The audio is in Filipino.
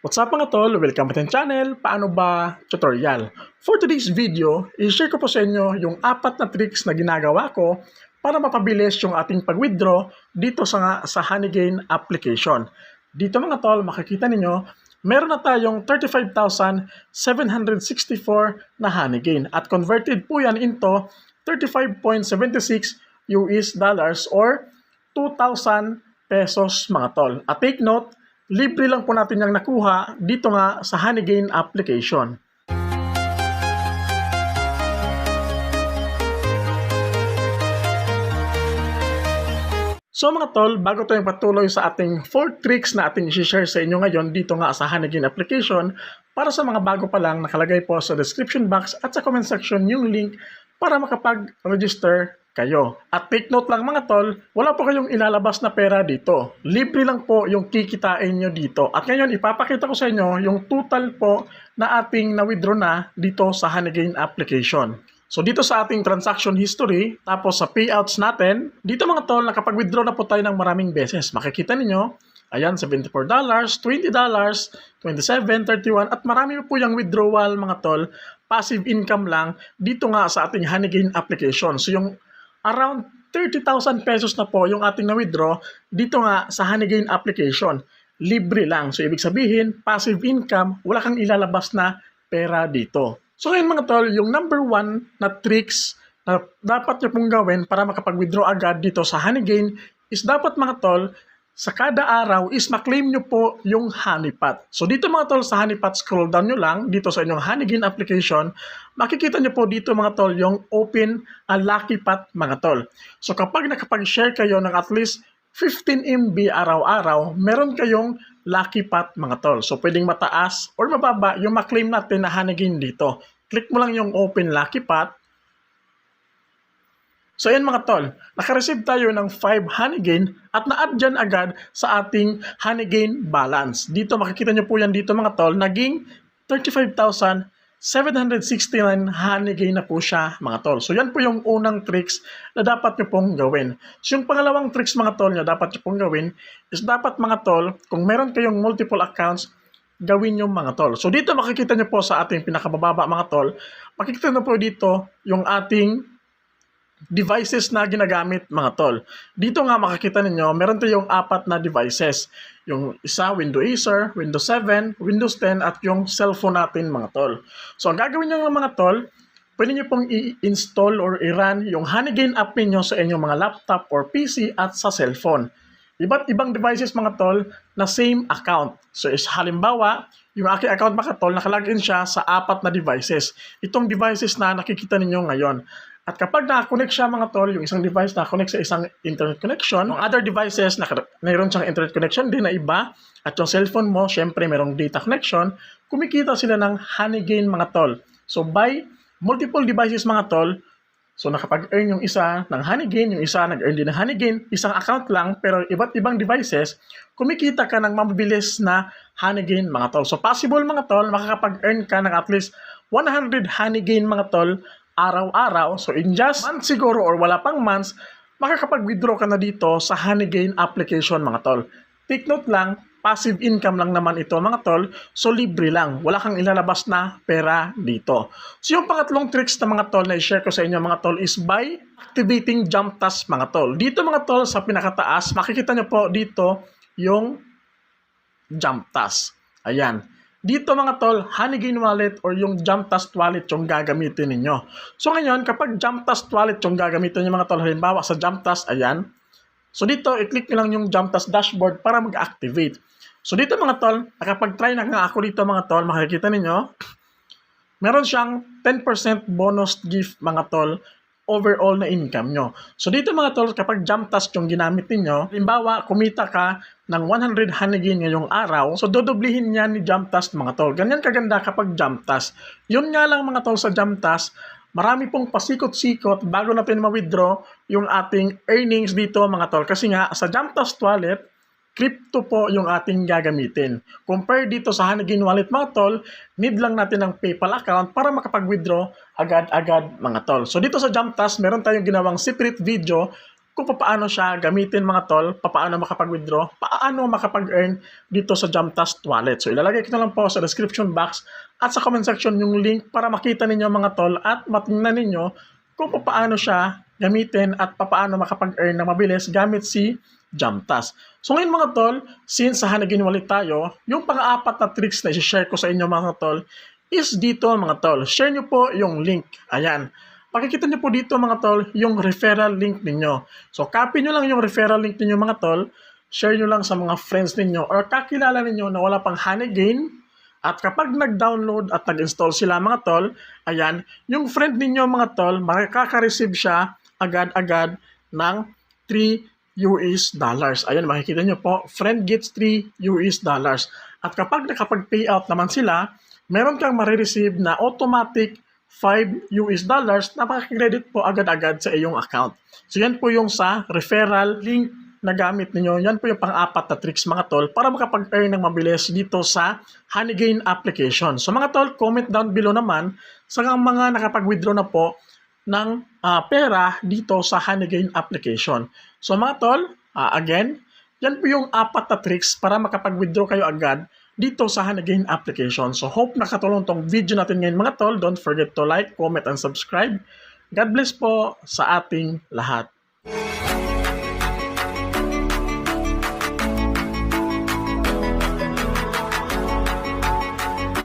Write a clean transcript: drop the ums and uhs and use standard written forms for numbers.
What's up mga tol? Welcome to the channel. Paano ba tutorial? For today's video, i-share ko po sa inyo yung 4 na tricks na ginagawa ko para mapabilis yung ating pag-withdraw dito sa Honeygain application. Dito mga tol, makikita ninyo, meron na tayong 35,764 na Honeygain at converted po yan into 35.76 US dollars or 2,000 pesos mga tol. At take note, libre lang po natin yung nakuha dito nga sa Honeygain application. So mga tol, bago tayong patuloy sa ating 4 tricks na ating i-share sa inyo ngayon dito nga sa Honeygain application, para sa mga bago pa lang, nakalagay po sa description box at sa comment section yung link para makapag-register kayo. At take note lang mga tol, wala po kayong ilalabas na pera dito. Libre lang po yung kikitain nyo dito. At ngayon, ipapakita ko sa inyo yung total po na ating na-withdraw na dito sa Honeygain application. So dito sa ating transaction history, tapos sa payouts natin, dito mga tol, nakapag-withdraw na po tayo ng maraming beses. Makikita ninyo, ayan, $74, $20, 27, 31, at marami po yung withdrawal mga tol, passive income lang, dito nga sa ating Honeygain application. So yung around 30,000 pesos na po yung ating na-withdraw dito nga sa Honeygain application. Libre lang. So, ibig sabihin, passive income, wala kang ilalabas na pera dito. So, ngayon mga tol, yung number 1 na tricks na dapat nyo pong gawin para makapag-withdraw agad dito sa Honeygain is dapat mga tol, sa kada araw is maklaim nyo po yung honeypot. So dito mga tol sa honeypot, scroll down nyo lang dito sa inyong Honeygain application. Makikita nyo po dito mga tol yung open a lucky pot mga tol. So kapag nakapag-share kayo ng at least 15 MB araw-araw, meron kayong lucky pot mga tol. So pwedeng mataas or mababa yung maklaim natin na Honeygain dito. Click mo lang yung open lucky pot. So yan mga tol, nakareceive tayo ng 5 Honeygain at na-add dyan agad sa ating Honeygain balance. Dito makikita nyo po yan dito mga tol, naging 35,769 Honeygain na po siya mga tol. So yan po yung unang tricks na dapat nyo pong gawin. So yung pangalawang tricks mga tol na dapat nyo pong gawin is dapat mga tol, kung meron kayong multiple accounts, gawin yung mga tol. So dito makikita nyo po sa ating pinakabababa mga tol, makikita nyo po dito yung ating devices na ginagamit mga tol. Dito nga makikita ninyo, meron tayong 4 na devices. Yung isa, Windows Acer, Windows 7, Windows 10, at yung cellphone natin mga tol. So ang gagawin nyo mga tol, pwede nyo pong i-install or i-run yung Honeygain app niyo sa inyong mga laptop or PC at sa cellphone. Iba't ibang devices mga tol na same account. So is halimbawa, yung aking account mga tol, nakalagin siya sa 4 na devices. Itong devices na nakikita ninyo ngayon. At kapag nakakonect siya mga tol, yung isang device nakakonect sa isang internet connection, yung other devices mayroon siyang internet connection din na iba, at yung cellphone mo, syempre mayroong data connection, kumikita sila ng Honeygain mga tol. So by multiple devices mga tol, so nakapag-earn yung isa ng Honeygain, yung isa nag-earn din ng Honeygain, isang account lang pero iba't ibang devices, kumikita ka ng mabilis na Honeygain mga tol. So possible mga tol, makakapag-earn ka ng at least 100 Honeygain mga tol araw-araw. So in just months siguro or wala pang months, makakapag-withdraw ka na dito sa Honeygain application mga tol. Take note lang, passive income lang naman ito mga tol, so libre lang. Wala kang ilalabas na pera dito. So yung pangatlong tricks na mga tol na i-share ko sa inyo mga tol is by activating jump task mga tol. Dito mga tol sa pinakataas, makikita nyo po dito yung jump task. Ayan. Dito mga tol, Honeygain wallet or yung jump task wallet yung gagamitin ninyo. So ngayon, kapag jump task wallet yung gagamitin niyo mga tol, halimbawa sa jump task, ayan. So dito, i-click nyo lang yung jump task dashboard para mag-activate. So dito mga tol, nakapag-try na nga ako dito mga tol, makikita ninyo, meron siyang 10% bonus gift mga tol, overall na income nyo. So dito mga tol, kapag jump task yung ginamit niyo, halimbawa, kumita ka ng 100 Honeygain ngayong araw, so dodoblihin niya ni jump task mga tol. Ganyan kaganda kapag jump task. Yun nga lang mga tol sa jump task, marami pong pasikot-sikot bago natin ma-withdraw yung ating earnings dito mga tol. Kasi nga, sa jump task wallet, crypto po yung ating gagamitin. Compare dito sa Honeygain wallet mga tol, need lang natin ng PayPal account para makapag-withdraw agad-agad mga tol. So dito sa jump task, meron tayong ginawang separate video kung paano siya gamitin mga tol, paano makapag-withdraw, paano makapag-earn dito sa Jamtas wallet. So ilalagay ko na lang po sa description box at sa comment section yung link para makita ninyo mga tol at matingnan ninyo kung paano siya gamitin at paano makapag-earn na mabilis gamit si Jamtas. So ngayon mga tol, since sa Hanegin Wallet tayo, yung pang-apat na tricks na i-share ko sa inyo mga tol is dito mga tol. Share nyo po yung link. Ayan. Makikita nyo po dito mga tol yung referral link ninyo. So copy nyo lang yung referral link ninyo mga tol. Share nyo lang sa mga friends ninyo or kakilala ninyo na wala pang Hanegin. At kapag nag-download at nag-install sila mga tol, ayan, yung friend ninyo mga tol, makaka-receive siya agad-agad ng 3 US dollars. Ayan, makikita nyo po, friend gets 3 US dollars. At kapag nakapag-payout naman sila, meron kang marireceive na automatic 5 US dollars na makakredit po agad-agad sa iyong account. So yan po yung sa referral link na gamit ninyo. Yan po yung pang-apat na tricks mga tol para makapag-earn ng mabilis dito sa Honeygain application. So mga tol, comment down below naman sa mga nakapag-withdraw na po ng pera dito sa Honeygain application. So mga tol, again, yan po yung 4 na tricks para makapag-withdraw kayo agad dito sa Honeygain application. So hope nakatulong tong video natin ngayon mga tol. Don't forget to like, comment, and subscribe. God bless po sa ating lahat.